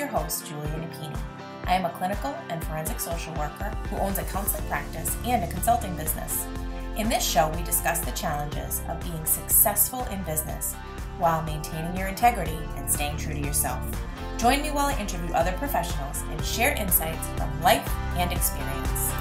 your host, Julia Napini. I am a clinical and forensic social worker who owns a counseling practice and a consulting business. In this show, we discuss the challenges of being successful in business while maintaining your integrity and staying true to yourself. Join me while I interview other professionals and share insights from life and experience.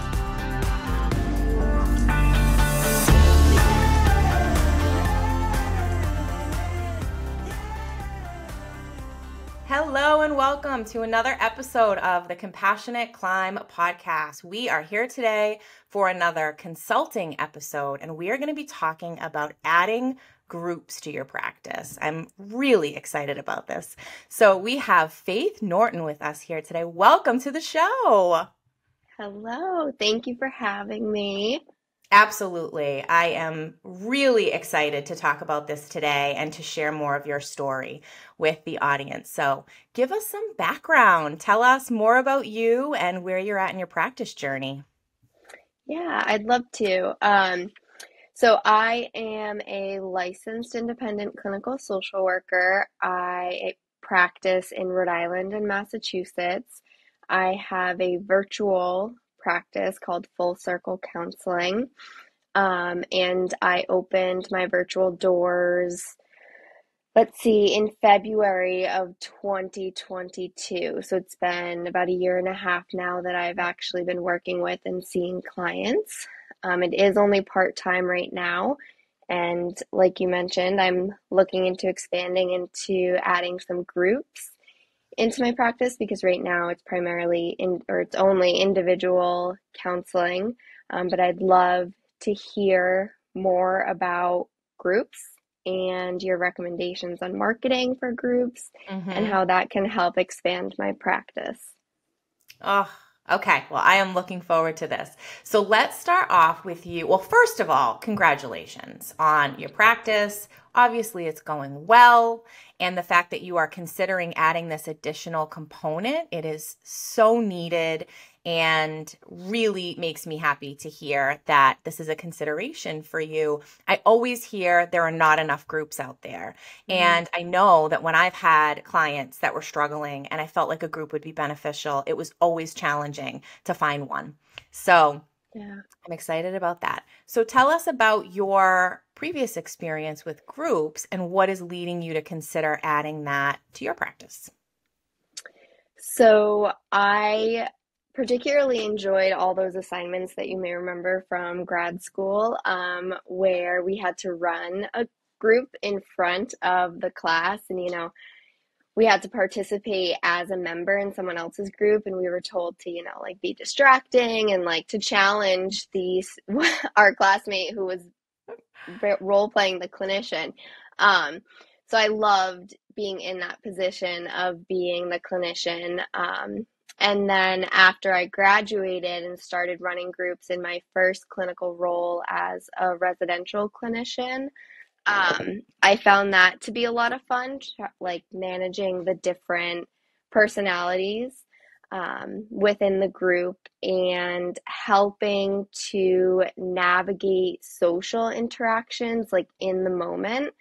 Hello and welcome to another episode of the Compassionate Climb podcast. We are here today for another consulting episode, and we are going to be talking about adding groups to your practice. I'm really excited about this. So we have Faith Norton with us here today. Welcome to the show. Hello. Thank you for having me. Absolutely. I am really excited to talk about this today and to share more of your story with the audience. So give us some background. Tell us more about you and where you're at in your practice journey. Yeah, I'd love to. So I am a licensed independent clinical social worker. I practice in Rhode Island and Massachusetts. I have a virtual practice called Full Circle Counseling. And I opened my virtual doors, in February of 2022. So it's been about a year and a half now that I've actually been working with and seeing clients. It is only part-time right now. And like you mentioned, I'm looking into expanding into adding some groups into my practice because right now it's it's only individual counseling. But I'd love to hear more about groups and your recommendations on marketing for groups and how that can help expand my practice. Oh, okay. Well, I am looking forward to this. So let's start off with you. Well, first of all, congratulations on your practice. Obviously, it's going well. And the fact that you are considering adding this additional component, it is so needed and really makes me happy to hear that this is a consideration for you. I always hear there are not enough groups out there. And I know that when I've had clients that were struggling and I felt like a group would be beneficial, it was always challenging to find one. So yeah, I'm excited about that. So tell us about your previous experience with groups and what is leading you to consider adding that to your practice. So I particularly enjoyed all those assignments that you may remember from grad school, where we had to run a group in front of the class, and we had to participate as a member in someone else's group, and we were told to be distracting and to challenge our classmate who was role playing the clinician. So I loved being in that position of being the clinician. And then after I graduated and started running groups in my first clinical role as a residential clinician, I found that to be a lot of fun, managing the different personalities within the group and helping to navigate social interactions in the moment.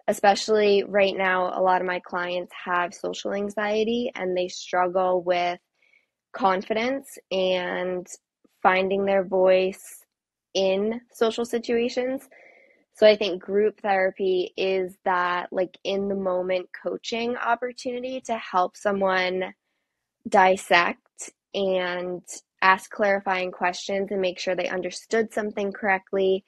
Especially right now, a lot of my clients have social anxiety and they struggle with confidence and finding their voice in social situations. So I think group therapy is that in the moment coaching opportunity to help someone dissect and ask clarifying questions and make sure they understood something correctly.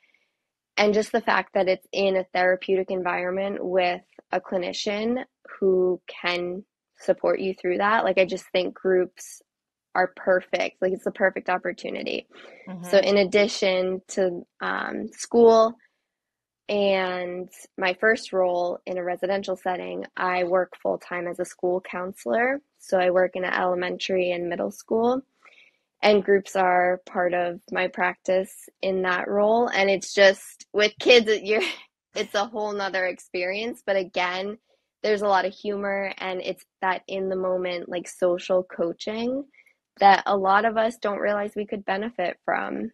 And just the fact that it's in a therapeutic environment with a clinician who can support you through that. I just think groups are perfect. It's the perfect opportunity. So in addition to school and my first role in a residential setting, I work full-time as a school counselor. So I work in an elementary and middle school, and groups are part of my practice in that role. And it's just with kids, it's a whole nother experience. But again, there's a lot of humor, and it's that in the moment, social coaching that a lot of us don't realize we could benefit from.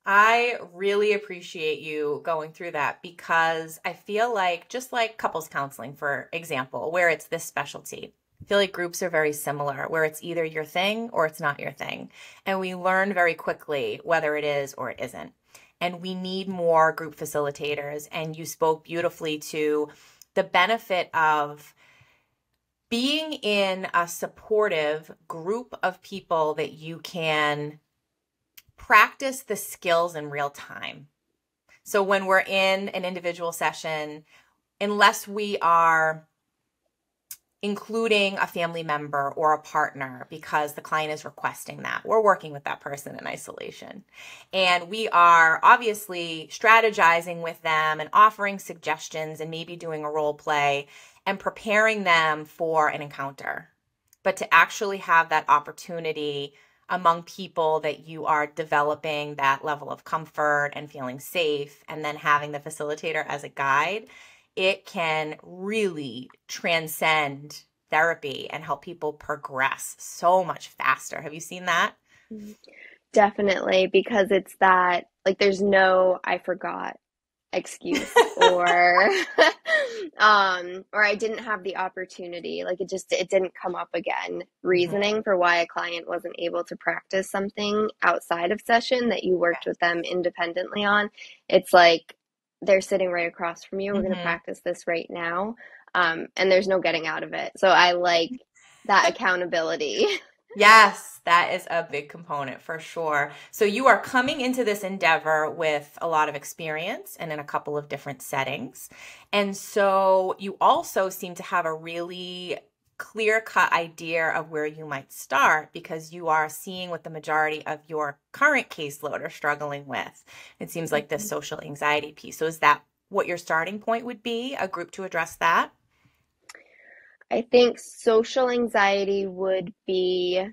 I really appreciate you going through that because I feel like just like couples counseling, for example, where it's this specialty, I feel like groups are very similar, where it's either your thing or it's not your thing. And we learn very quickly whether it is or it isn't. And we need more group facilitators. And you spoke beautifully to the benefit of being in a supportive group of people that you can practice the skills in real time. So when we're in an individual session, unless we are including a family member or a partner because the client is requesting that, we're working with that person in isolation. And we are obviously strategizing with them and offering suggestions and maybe doing a role play and preparing them for an encounter. But to actually have that opportunity among people that you are developing that level of comfort and feeling safe, and then having the facilitator as a guide, it can really transcend therapy and help people progress so much faster. Have you seen that? Definitely, because it's that, like, there's no I forgot excuse, or or I didn't have the opportunity, like it didn't come up again, Mhm. reasoning for why a client wasn't able to practice something outside of session that you worked with them independently on. It's like they're sitting right across from you. We're going to Mhm. practice this right now. And there's no getting out of it. So I like that accountability. Yes, that is a big component for sure. So you are coming into this endeavor with a lot of experience and in a couple of different settings. And so you also seem to have a really clear-cut idea of where you might start because you are seeing what the majority of your current caseload are struggling with. It seems like this social anxiety piece. So is that what your starting point would be, a group to address that? I think social anxiety would be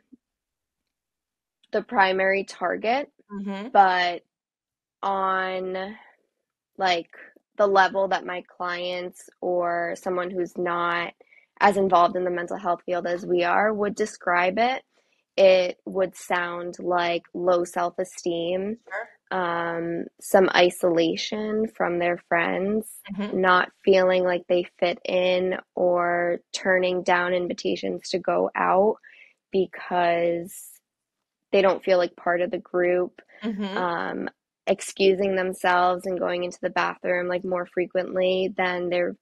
the primary target, Mm-hmm. but on like the level that my clients or someone who's not as involved in the mental health field as we are would describe it, it would sound like low self-esteem, Sure. some isolation from their friends, Mm-hmm. not feeling like they fit in, or turning down invitations to go out because they don't feel like part of the group, Mm-hmm. um, excusing themselves and going into the bathroom like more frequently than their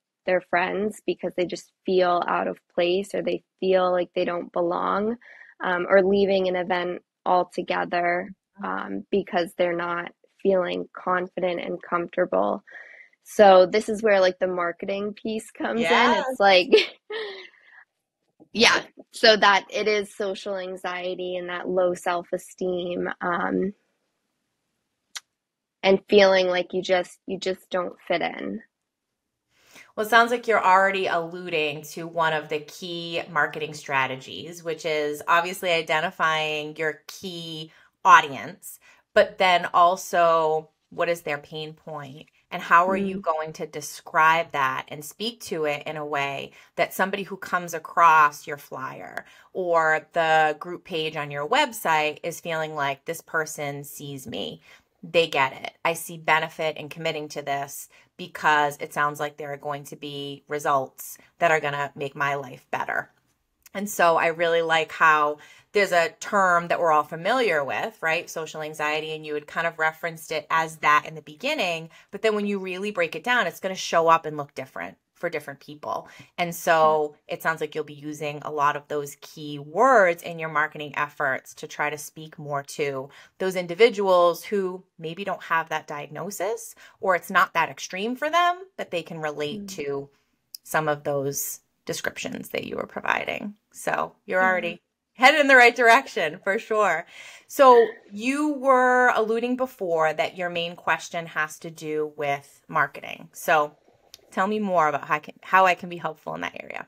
friends because they just feel out of place, or they feel like they don't belong, or leaving an event altogether because they're not feeling confident and comfortable. So this is where like the marketing piece comes in. Yeah. It's like yeah, so that it is social anxiety and that low self-esteem, and feeling like you just don't fit in. Well, it sounds like you're already alluding to one of the key marketing strategies, which is obviously identifying your key audience, but then also what is their pain point and how are you Mm, going to describe that and speak to it in a way that somebody who comes across your flyer or the group page on your website is feeling like this person sees me. They get it. I see benefit in committing to this because it sounds like there are going to be results that are going to make my life better. And so I really like how there's a term that we're all familiar with, right? Social anxiety. And you had kind of referenced it as that in the beginning. But then when you really break it down, it's going to show up and look different for different people. And yeah. so it sounds like you'll be using a lot of those key words in your marketing efforts to try to speak more to those individuals who maybe don't have that diagnosis or it's not that extreme for them, but they can relate Mm, to some of those descriptions that you were providing. So you're yeah. already headed in the right direction for sure. So you were alluding before that your main question has to do with marketing. So tell me more about how I can be helpful in that area.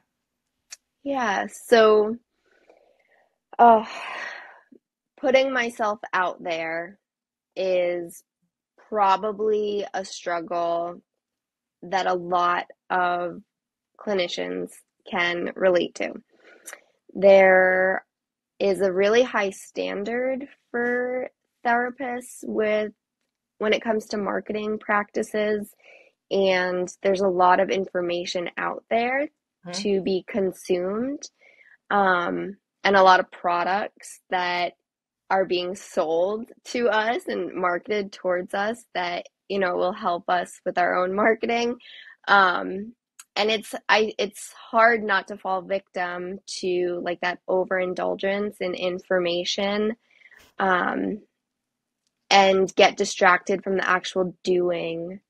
Yeah. So, uh, putting myself out there is probably a struggle that a lot of clinicians can relate to. There is a really high standard for therapists with when it comes to marketing practices, and there's a lot of information out there Hmm. to be consumed. and a lot of products that are being sold to us and marketed towards us that, will help us with our own marketing. And it's hard not to fall victim to like that overindulgence in information, and get distracted from the actual doing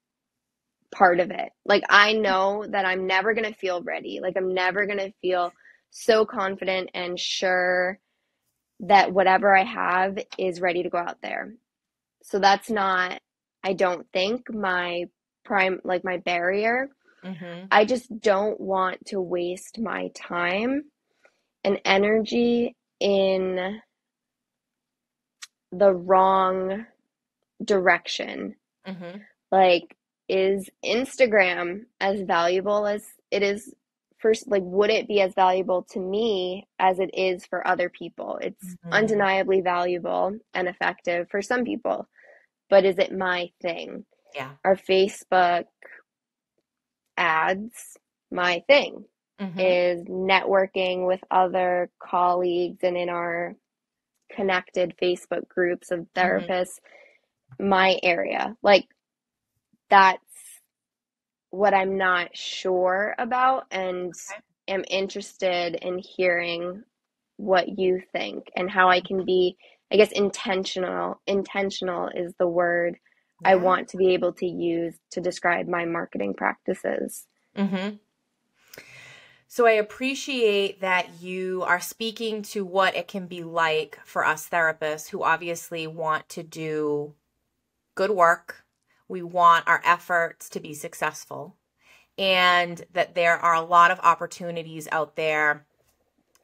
part of it. Like I know that I'm never going to feel ready. Like I'm never going to feel so confident and sure that whatever I have is ready to go out there. So that's not, I don't think, my barrier. Mm-hmm. I just don't want to waste my time and energy in the wrong direction. Mm-hmm. Like, is Instagram as valuable as it is first? Like, would it be as valuable to me as it is for other people? It's Mm-hmm. undeniably valuable and effective for some people, but is it my thing? Yeah. Are Facebook ads my thing? Mm-hmm. Is networking with other colleagues and in our connected Facebook groups of Mm-hmm. therapists my area? Like, that's what I'm not sure about, and am interested in hearing what you think and how I can be, I guess, intentional. Intentional is the word I Yeah. want to be able to use to describe my marketing practices. Mm-hmm. So I appreciate that you are speaking to what it can be like for us therapists who obviously want to do good work. We want our efforts to be successful, and that there are a lot of opportunities out there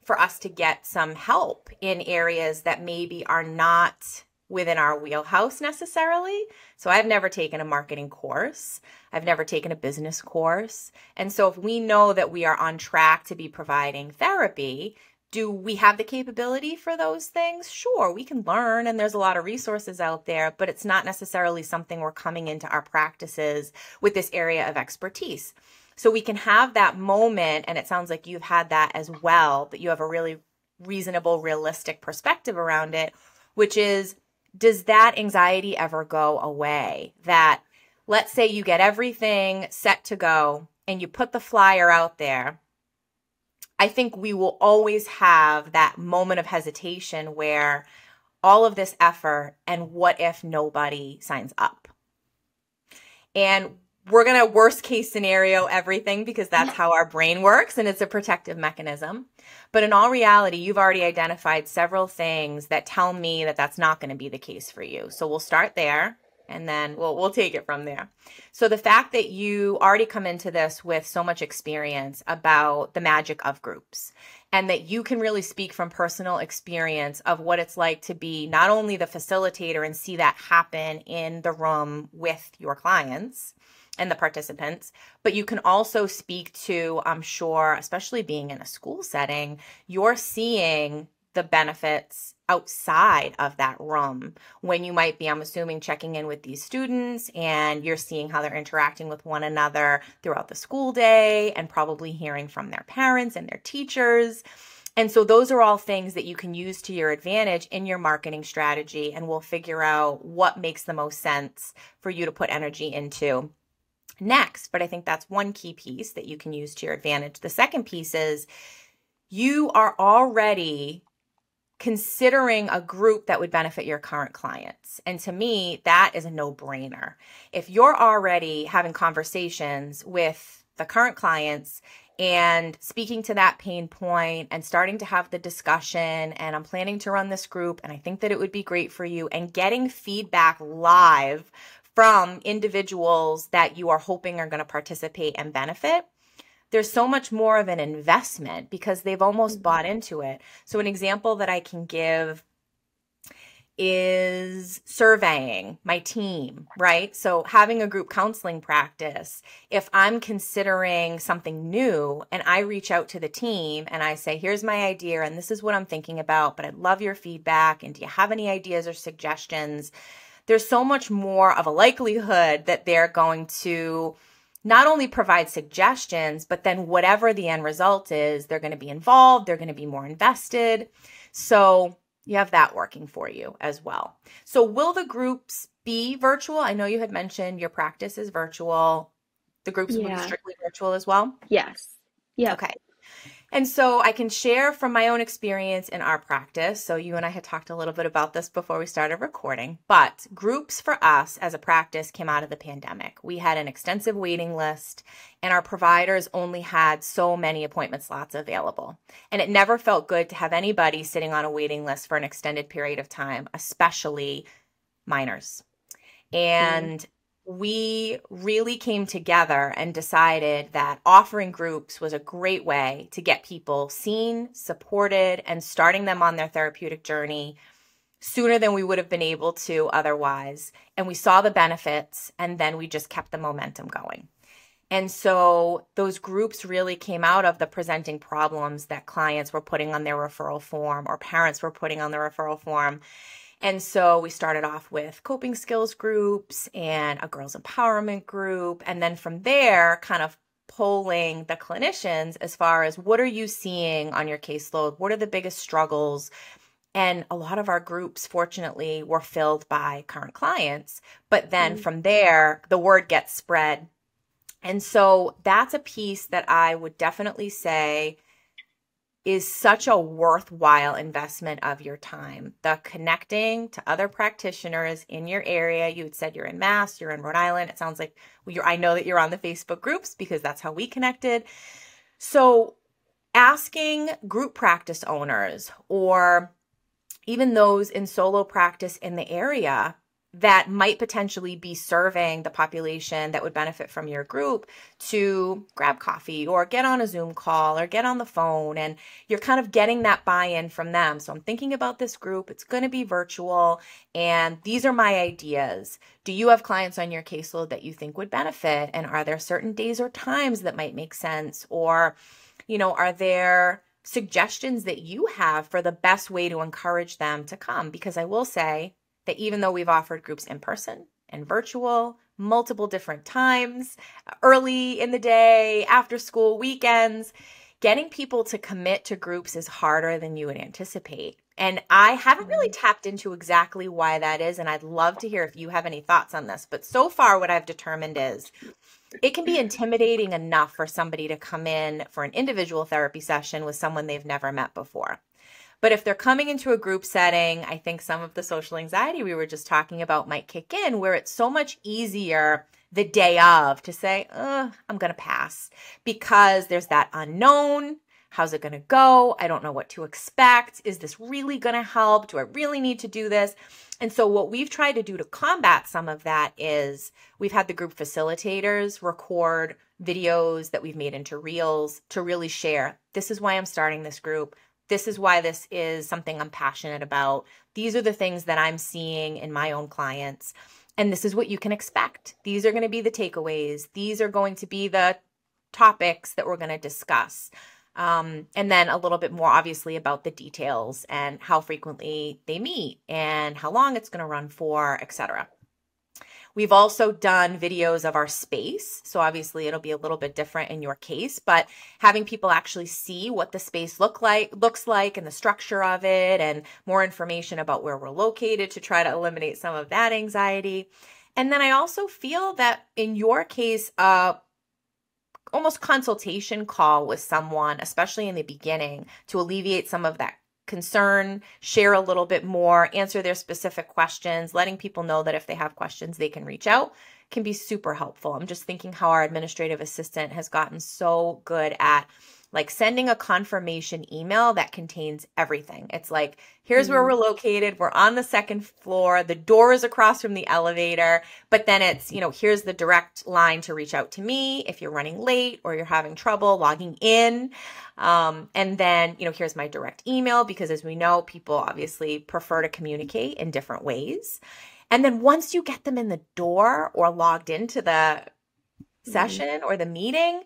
for us to get some help in areas that maybe are not within our wheelhouse necessarily. So I've never taken a marketing course. I've never taken a business course. And so if we know that we are on track to be providing therapy, do we have the capability for those things? Sure, we can learn, and there's a lot of resources out there, but it's not necessarily something we're coming into our practices with this area of expertise. So we can have that moment, and it sounds like you've had that as well, but you have a really reasonable, realistic perspective around it, which is, does that anxiety ever go away? That, let's say you get everything set to go and you put the flyer out there. I think we will always have that moment of hesitation where all of this effort, and what if nobody signs up? And we're going to worst case scenario everything because that's how our brain works and it's a protective mechanism. But in all reality, you've already identified several things that tell me that that's not going to be the case for you. So we'll start there and then we'll take it from there. So the fact that you already come into this with so much experience about the magic of groups, and that you can really speak from personal experience of what it's like to be not only the facilitator and see that happen in the room with your clients and the participants, but you can also speak to, I'm sure, especially being in a school setting, you're seeing the benefits outside of that room when you might be, I'm assuming, checking in with these students and you're seeing how they're interacting with one another throughout the school day and probably hearing from their parents and their teachers. And so those are all things that you can use to your advantage in your marketing strategy, and we'll figure out what makes the most sense for you to put energy into next. But I think that's one key piece that you can use to your advantage. The second piece is you are already considering a group that would benefit your current clients. And to me, that is a no-brainer. If you're already having conversations with the current clients and speaking to that pain point and starting to have the discussion, and I'm planning to run this group and I think that it would be great for you, and getting feedback live from individuals that you are hoping are going to participate and benefit, there's so much more of an investment because they've almost bought into it. So an example that I can give is surveying my team, right? So having a group counseling practice, if I'm considering something new and I reach out to the team and I say, here's my idea and this is what I'm thinking about, but I'd love your feedback. And do you have any ideas or suggestions? There's so much more of a likelihood that they're going to not only provide suggestions, but then whatever the end result is, they're going to be involved, they're going to be more invested. So you have that working for you as well. So will the groups be virtual? I know you had mentioned your practice is virtual. The groups will be Yeah. strictly virtual as well? Yes. Yep. Okay. And so I can share from my own experience in our practice. So you and I had talked a little bit about this before we started recording, but groups for us as a practice came out of the pandemic. We had an extensive waiting list and our providers only had so many appointment slots available. And it never felt good to have anybody sitting on a waiting list for an extended period of time, especially minors. Mm. And we really came together and decided that offering groups was a great way to get people seen, supported, and starting them on their therapeutic journey sooner than we would have been able to otherwise. And we saw the benefits, and then we just kept the momentum going. And so those groups really came out of the presenting problems that clients were putting on their referral form or parents were putting on the referral form. And so we started off with coping skills groups and a girls empowerment group. And then from there, kind of polling the clinicians as far as what are you seeing on your caseload? What are the biggest struggles? And a lot of our groups, fortunately, were filled by current clients. But then Mm. from there, the word gets spread. And so that's a piece that I would definitely say is such a worthwhile investment of your time. The connecting to other practitioners in your area. You had said you're in Mass, you're in Rhode Island. It sounds like I know that you're on the Facebook groups because that's how we connected. So asking group practice owners or even those in solo practice in the area that might potentially be serving the population that would benefit from your group to grab coffee or get on a Zoom call or get on the phone, and you're kind of getting that buy-in from them. So I'm thinking about this group. It's going to be virtual, and these are my ideas. Do you have clients on your caseload that you think would benefit? And are there certain days or times that might make sense? Or, are there suggestions that you have for the best way to encourage them to come? Because I will say that even though we've offered groups in person and virtual, multiple different times, early in the day, after school, weekends, getting people to commit to groups is harder than you would anticipate. And I haven't really Mm. tapped into exactly why that is, and I'd love to hear if you have any thoughts on this. But so far, what I've determined is it can be intimidating enough for somebody to come in for an individual therapy session with someone they've never met before. But if they're coming into a group setting, I think some of the social anxiety we were just talking about might kick in, where it's so much easier the day of to say, I'm going to pass, because there's that unknown. How's it going to go? I don't know what to expect. Is this really going to help? Do I really need to do this? And so what we've tried to do to combat some of that is we've had the group facilitators record videos that we've made into reels to really share. This is why I'm starting this group. This is why this is something I'm passionate about. These are the things that I'm seeing in my own clients. And this is what you can expect. These are going to be the takeaways. These are going to be the topics that we're going to discuss. And then a little bit more obviously about the details and how frequently they meet and how long it's going to run for, etc. We've also done videos of our space. So obviously it'll be a little bit different in your case, but having people actually see what the space looks like and the structure of it and more information about where we're located to try to eliminate some of that anxiety. And then I also feel that in your case, almost consultation call with someone, especially in the beginning, to alleviate some of that concern, share a little bit more, answer their specific questions, letting people know that if they have questions, they can reach out, can be super helpful. I'm just thinking how our administrative assistant has gotten so good at sending a confirmation email that contains everything. It's like, here's where Mm. we're located. We're on the second floor. The door is across from the elevator. But then it's, here's the direct line to reach out to me if you're running late or you're having trouble logging in. And then, here's my direct email, because as we know, people obviously prefer to communicate in different ways. And then once you get them in the door or logged into the session or the meeting,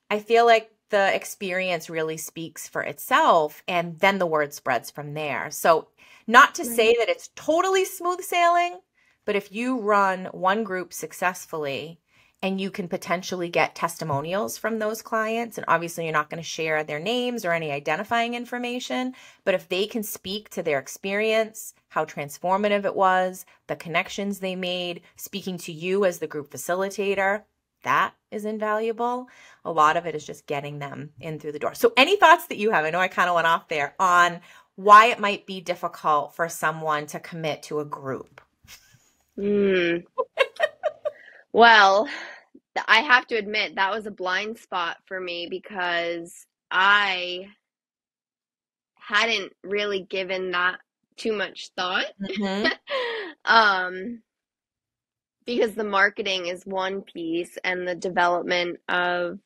I feel like the experience really speaks for itself, and then the word spreads from there. So not to say Right. that it's totally smooth sailing, but if you run one group successfully and you can potentially get testimonials from those clients. And obviously, you're not going to share their names or any identifying information. But if they can speak to their experience, how transformative it was, the connections they made, speaking to you as the group facilitator, that is invaluable. A lot of it is just getting them in through the door. So any thoughts that you have? I know I kind of went off there on why it might be difficult for someone to commit to a group. Mm. Well, I have to admit that was a blind spot for me because I hadn't really given that too much thought. Mm-hmm. um, because the marketing is one piece and the development of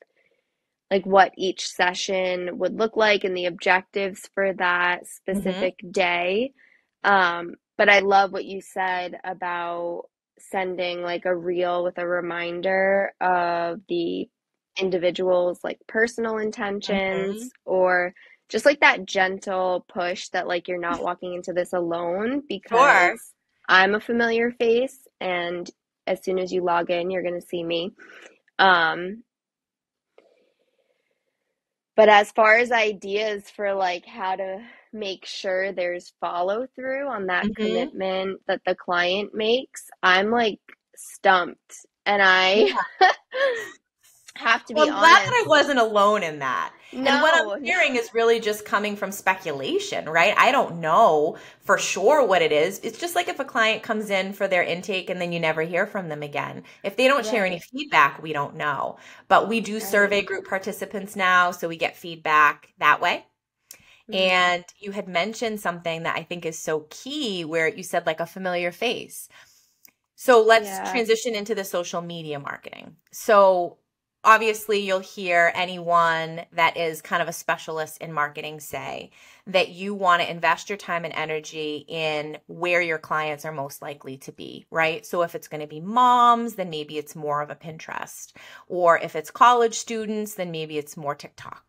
like what each session would look like and the objectives for that Mm-hmm. specific day. But I love what you said about sending like a reel with a reminder of the individual's like personal Mm-hmm. intentions, or just like that gentle push that like you're not walking into this alone, Sure. because I'm a familiar face and as soon as you log in, you're going to see me. Um, but as far as ideas for like how to make sure there's follow through on that Mm-hmm. commitment that the client makes, I'm like stumped. And I have to Well, be I'm glad honest. that I wasn't alone in that. And what I'm No, no. hearing is really just coming from speculation, right? I don't know for sure what it is. It's just like if a client comes in for their intake and then you never hear from them again. If they don't share any Right, feedback, we don't know. But we do right. survey group participants now, so we get feedback that way. Hmm. And you had mentioned something that I think is so key where you said like a familiar face. So let's Yeah. transition into the social media marketing. So obviously, you'll hear anyone that is kind of a specialist in marketing say that you want to invest your time and energy in where your clients are most likely to be, right? So if it's going to be moms, then maybe it's more of a Pinterest. Or if it's college students, then maybe it's more TikTok.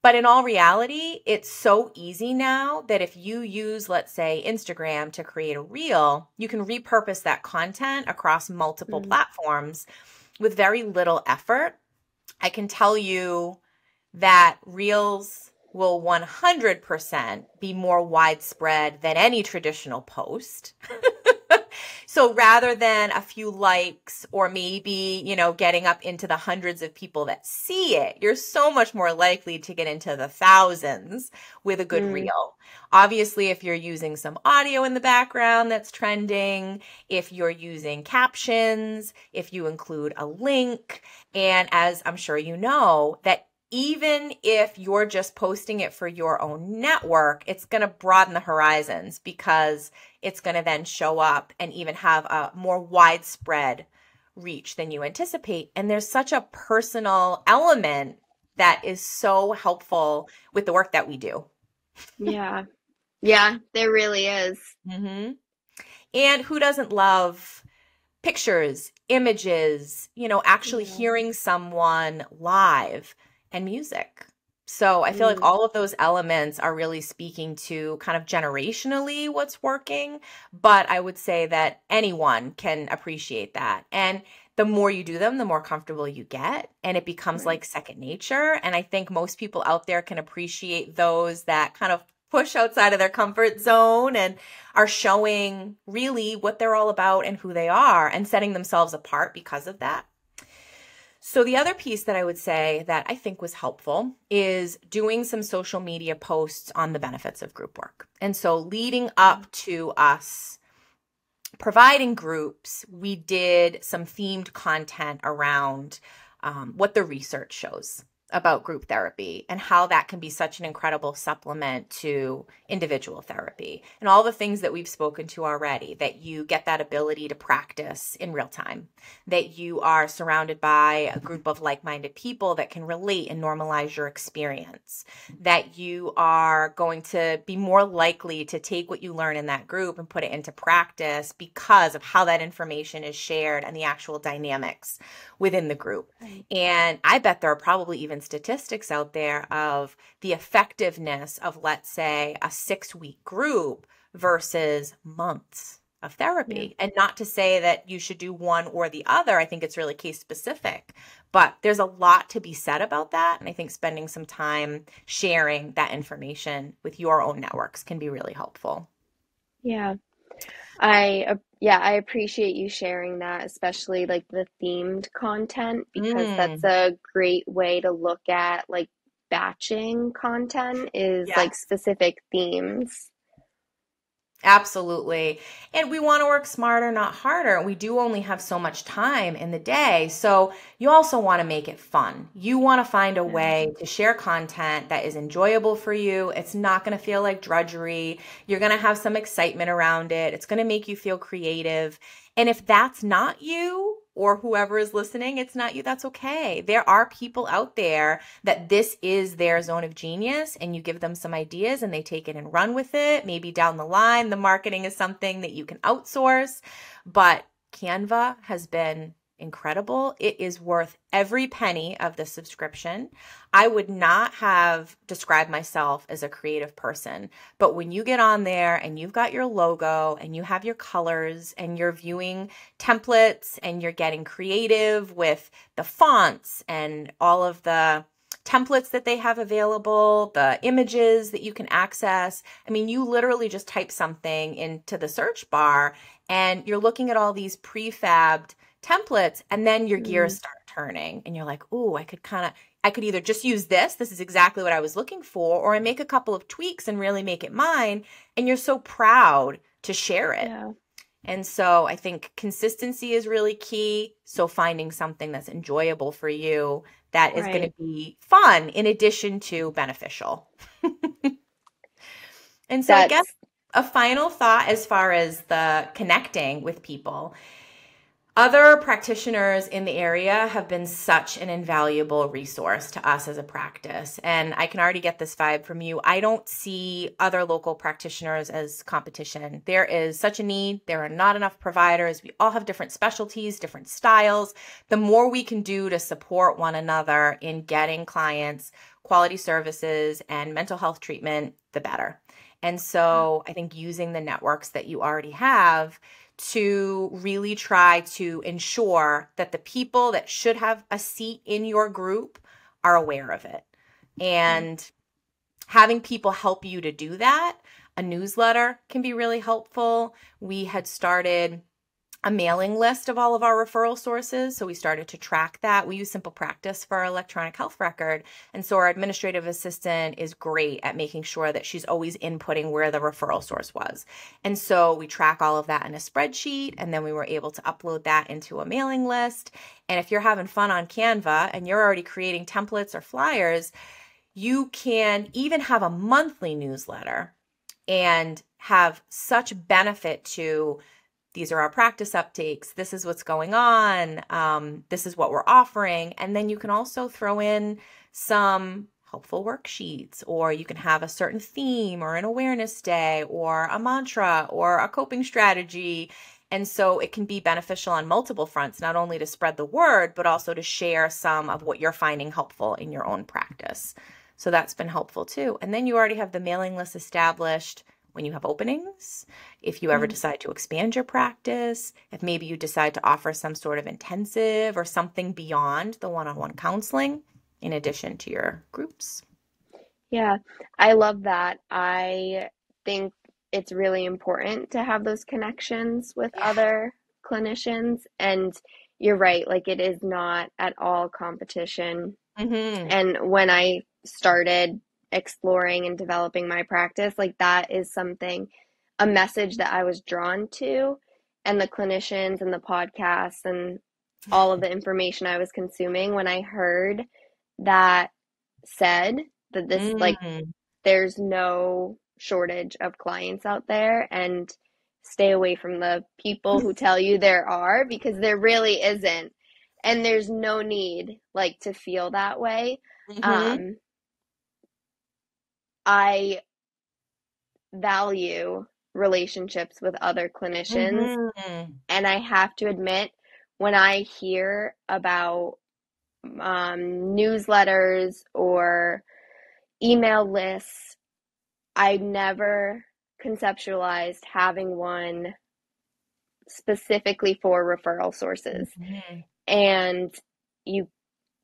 But in all reality, it's so easy now that if you use, let's say, Instagram to create a reel, you can repurpose that content across multiple Mm. platforms with very little effort. I can tell you that reels will 100% be more widespread than any traditional post. So rather than a few likes or maybe, getting up into the hundreds of people that see it, you're so much more likely to get into the thousands with a good Mm. reel. Obviously, if you're using some audio in the background that's trending, if you're using captions, if you include a link, and as I'm sure you know, that even if you're just posting it for your own network, it's going to broaden the horizons because it's going to then show up and even have a more widespread reach than you anticipate. And there's such a personal element that is so helpful with the work that we do. Yeah. Yeah, there really is. Mm-hmm. And who doesn't love pictures, images, actually Yeah. hearing someone live and music? So I feel like Mm. all of those elements are really speaking to kind of generationally what's working. But I would say that anyone can appreciate that. And the more you do them, the more comfortable you get. And it becomes Right. like second nature. And I think most people out there can appreciate those that kind of push outside of their comfort zone and are showing really what they're all about and who they are and setting themselves apart because of that. So the other piece that I would say that I think was helpful is doing some social media posts on the benefits of group work. And so leading Mm. up to us providing groups, we did some themed content around what the research shows about group therapy and how that can be such an incredible supplement to individual therapy and all the things that we've spoken to already, that you get that ability to practice in real time, that you are surrounded by a group of like-minded people that can relate and normalize your experience, that you are going to be more likely to take what you learn in that group and put it into practice because of how that information is shared and the actual dynamics within the group. Right. And I bet there are probably even statistics out there of the effectiveness of, let's say, a 6-week group versus months of Yeah. therapy. And not to say that you should do one or the other. I think it's really case specific. But there's a lot to be said about that. And I think spending some time sharing that information with your own networks can be really helpful. Yeah. I appreciate you sharing that, especially like the themed content, because that's Mm, a great way to look at like batching content is like yes. specific themes. Absolutely. And we want to work smarter, not harder. We do only have so much time in the day. So you also want to make it fun. You want to find a Yeah. way to share content that is enjoyable for you. It's not going to feel like drudgery. You're going to have some excitement around it. It's going to make you feel creative. And if that's not you, or whoever is listening, it's not you, that's okay. There are people out there that this is their zone of genius, and you give them some ideas and they take it and run with it. Maybe down the line, the marketing is something that you can outsource, but Canva has been incredible. It is worth every penny of the subscription. I would not have described myself as a creative person, but when you get on there and you've got your logo and you have your colors and you're viewing templates and you're getting creative with the fonts and all of the templates that they have available, the images that you can access. I mean, you literally just type something into the search bar and you're looking at all these prefabbed templates, and then your gears Mm, start turning and you're like, "Ooh, I could either just use this. This is exactly what I was looking for, or I make a couple of tweaks and really make it mine." And you're so proud to share it. yeah. And so I think consistency is really key. So finding something that's enjoyable for you that is going to Right. be fun in addition to beneficial. And so I guess That's a final thought as far as the connecting with people. Other practitioners in the area have been such an invaluable resource to us as a practice. And I can already get this vibe from you. I don't see other local practitioners as competition. There is such a need. There are not enough providers. We all have different specialties, different styles. The more we can do to support one another in getting clients quality services and mental health treatment, the better. And yeah. so I think using the networks that you already have to really try to ensure that the people that should have a seat in your group are aware of it. Yeah. And having people help you to do that, a newsletter can be really helpful. We had started a mailing list of all of our referral sources. So we started to track that. We use Simple Practice for our electronic health record. And so our administrative assistant is great at making sure that she's always inputting where the referral source was. And so we track all of that in a spreadsheet, and then we were able to upload that into a mailing list. And if you're having fun on Canva and you're already creating templates or flyers, you can even have a monthly newsletter and have such benefit to these are our practice updates. This is what's going on. This is what we're offering. And then you can also throw in some helpful worksheets, or you can have a certain theme or an awareness day or a mantra or a coping strategy. And so it can be beneficial on multiple fronts, not only to spread the word, but also to share some of what you're finding helpful in your own practice. So that's been helpful too. And then you already have the mailing list established when you have openings, if you ever Mm, decide to expand your practice, if maybe you decide to offer some sort of intensive or something beyond the one-on-one counseling in addition to your groups. yeah. I love that. I think it's really important to have those connections with Yeah. other clinicians. And you're right, like it is not at all competition. Mm-hmm. And when I started exploring and developing my practice, like that is something, a message that I was drawn to, and the clinicians and the podcasts and all of the information I was consuming when I heard that said that this, like, Mm. there's no shortage of clients out there, and stay away from the people who tell you there are, because there really isn't. And there's no need like to feel that way. Mm-hmm. Um, I value relationships with other clinicians, Mm-hmm. and I have to admit, when I hear about newsletters or email lists, I never conceptualized having one specifically for referral sources. Mhm. And you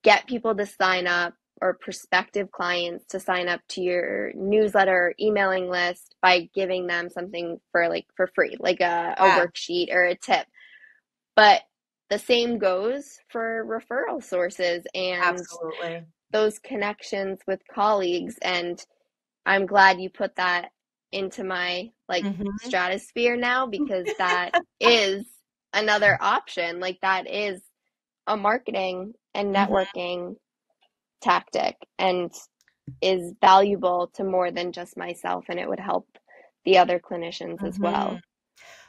get people to sign up, or prospective clients to sign up to your newsletter, emailing list, by giving them something for free, like a Yeah, worksheet or a tip. But the same goes for referral sources and absolutely. those connections with colleagues. And I'm glad you put that into my like Mhm. stratosphere now, because that is another option. Like, that is a marketing and Mhm. networking tactic, and is valuable to more than just myself, and it would help the other clinicians as Mhm. well.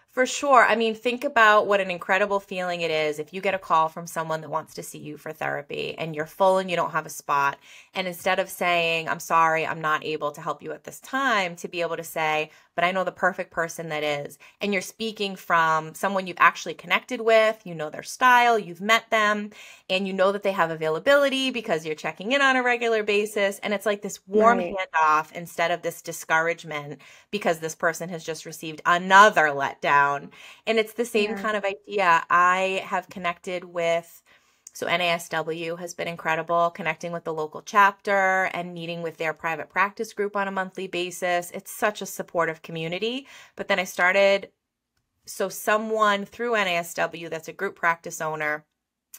For sure. I mean, think about what an incredible feeling it is if you get a call from someone that wants to see you for therapy and you're full and you don't have a spot. And instead of saying, I'm sorry, I'm not able to help you at this time, to be able to say, but I know the perfect person that is. And you're speaking from someone you've actually connected with, you know their style, you've met them, and you know that they have availability because you're checking in on a regular basis. And it's like this warm Right. handoff instead of this discouragement because this person has just received another letdown. And it's the same Yeah. kind of idea. I have connected with, so NASW has been incredible, connecting with the local chapter and meeting with their private practice group on a monthly basis. It's such a supportive community. But then I started, so someone through NASW that's a group practice owner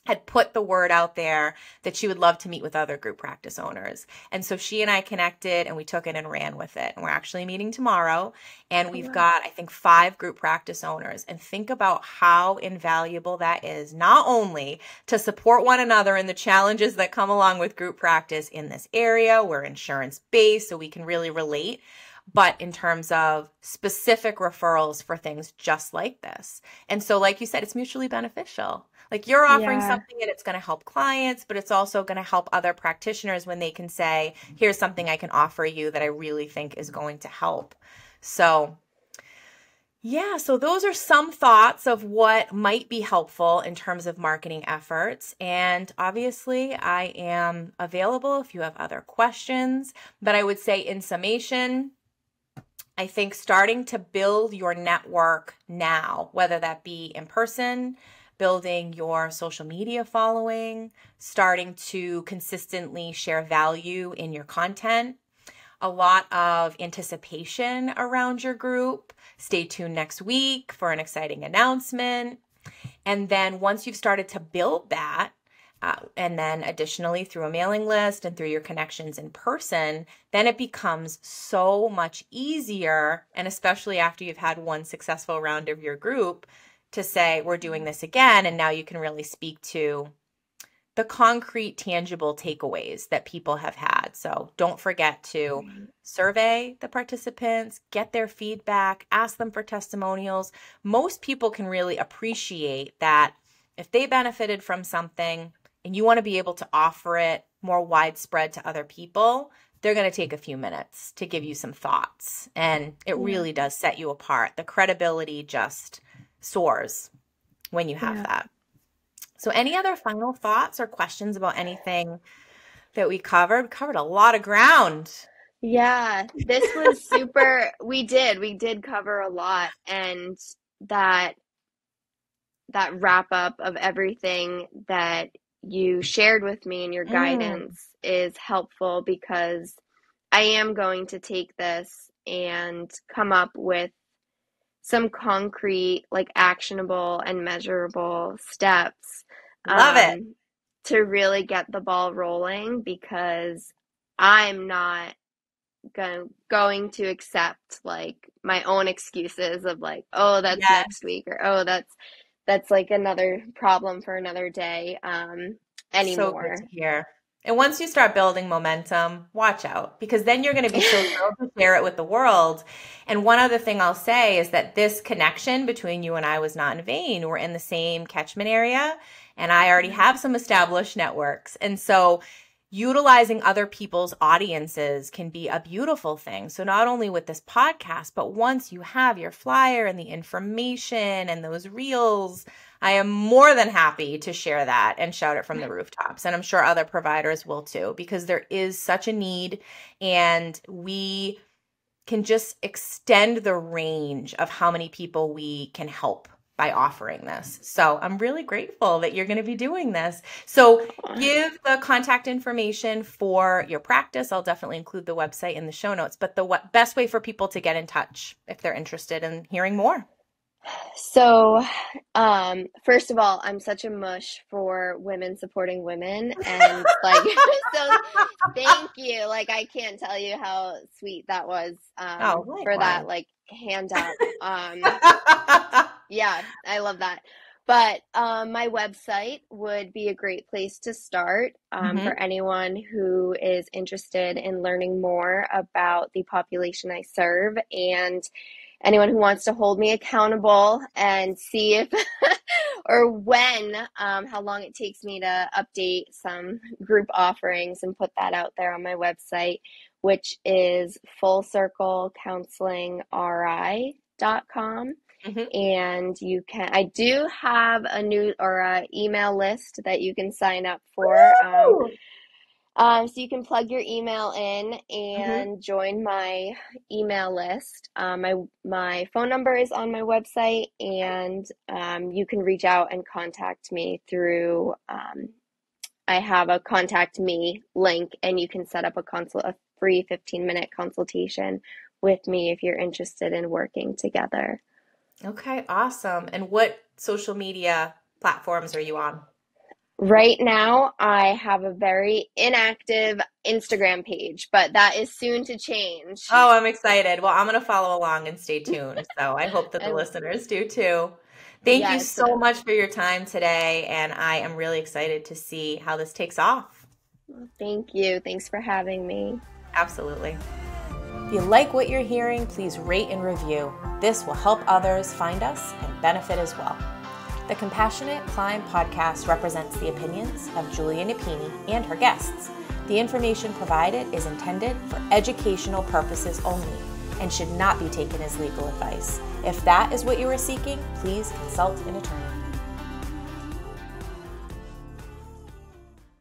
had put the word out there that she would love to meet with other group practice owners. And so she and I connected and we took it and ran with it. And we're actually meeting tomorrow. And Oh, we've wow. got, I think, 5 group practice owners. And think about how invaluable that is, not only to support one another in the challenges that come along with group practice in this area. We're insurance based, so we can really relate. But in terms of specific referrals for things just like this. And so, like you said, it's mutually beneficial. Like you're offering Yeah. something and it's going to help clients, but it's also going to help other practitioners when they can say, here's something I can offer you that I really think is going to help. So, yeah, so those are some thoughts of what might be helpful in terms of marketing efforts. And obviously, I am available if you have other questions. But I would say, in summation, I think starting to build your network now, whether that be in person, building your social media following, starting to consistently share value in your content, a lot of anticipation around your group. Stay tuned next week for an exciting announcement. And then once you've started to build that, and then additionally through a mailing list and through your connections in person, then it becomes so much easier. And especially after you've had one successful round of your group, to say, we're doing this again. And now you can really speak to the concrete, tangible takeaways that people have had. So don't forget to Right. survey the participants, get their feedback, ask them for testimonials. Most people can really appreciate that if they benefited from something and you want to be able to offer it more widespread to other people, they're going to take a few minutes to give you some thoughts. And it Yeah. really does set you apart. The credibility just soars when you have Yeah. that. So, any other final thoughts or questions about anything that we covered? We covered a lot of ground. Yeah, this was super. We did cover a lot, and that that wrap up of everything that you shared with me and your Mm, guidance is helpful, because I am going to take this and come up with some concrete, like actionable and measurable steps, love it. um, to really get the ball rolling, because I'm not going to accept like my own excuses of like, oh, that's Yes. next week, or oh, that's like another problem for another day, So good anymore. to hear. And once you start building momentum, watch out because then you're going to be so thrilled to share it with the world. And one other thing I'll say is that this connection between you and I was not in vain. We're in the same catchment area, and I already Right. have some established networks. And so utilizing other people's audiences can be a beautiful thing. So not only with this podcast, but once you have your flyer and the information and those reels, I am more than happy to share that and shout it from the rooftops. And I'm sure other providers will too, because there is such a need, and we can just extend the range of how many people we can help by offering this. So I'm really grateful that you're going to be doing this. So give the contact information for your practice. I'll definitely include the website in the show notes, but the best way for people to get in touch if they're interested in hearing more. So, first of all, I'm such a mush for women supporting women, and like, so thank you. Like, I can't tell you how sweet that was, for that, like, hand up. Yeah, I love that. But, my website would be a great place to start, for anyone who is interested in learning more about the population I serve, and anyone who wants to hold me accountable and see if or when, how long it takes me to update some group offerings and put that out there on my website, which is fullcirclecounselingri.com. And I do have a new or a email list that you can sign up for. So you can plug your email in and join my email list. My phone number is on my website, and you can reach out and contact me through. I have a contact me link, and you can set up a free 15-minute consultation with me if you're interested in working together. Okay, awesome. And what social media platforms are you on? Right now, I have a very inactive Instagram page, but that is soon to change. Oh, I'm excited. Well, I'm going to follow along and stay tuned. So I hope that the listeners do too. Thank you so much for your time today. And I am really excited to see how this takes off. Thank you. Thanks for having me. Absolutely. If you like what you're hearing, please rate and review. This will help others find us and benefit as well. The Compassionate Climb podcast represents the opinions of Julia Napini and her guests. The information provided is intended for educational purposes only and should not be taken as legal advice. If that is what you are seeking, please consult an attorney.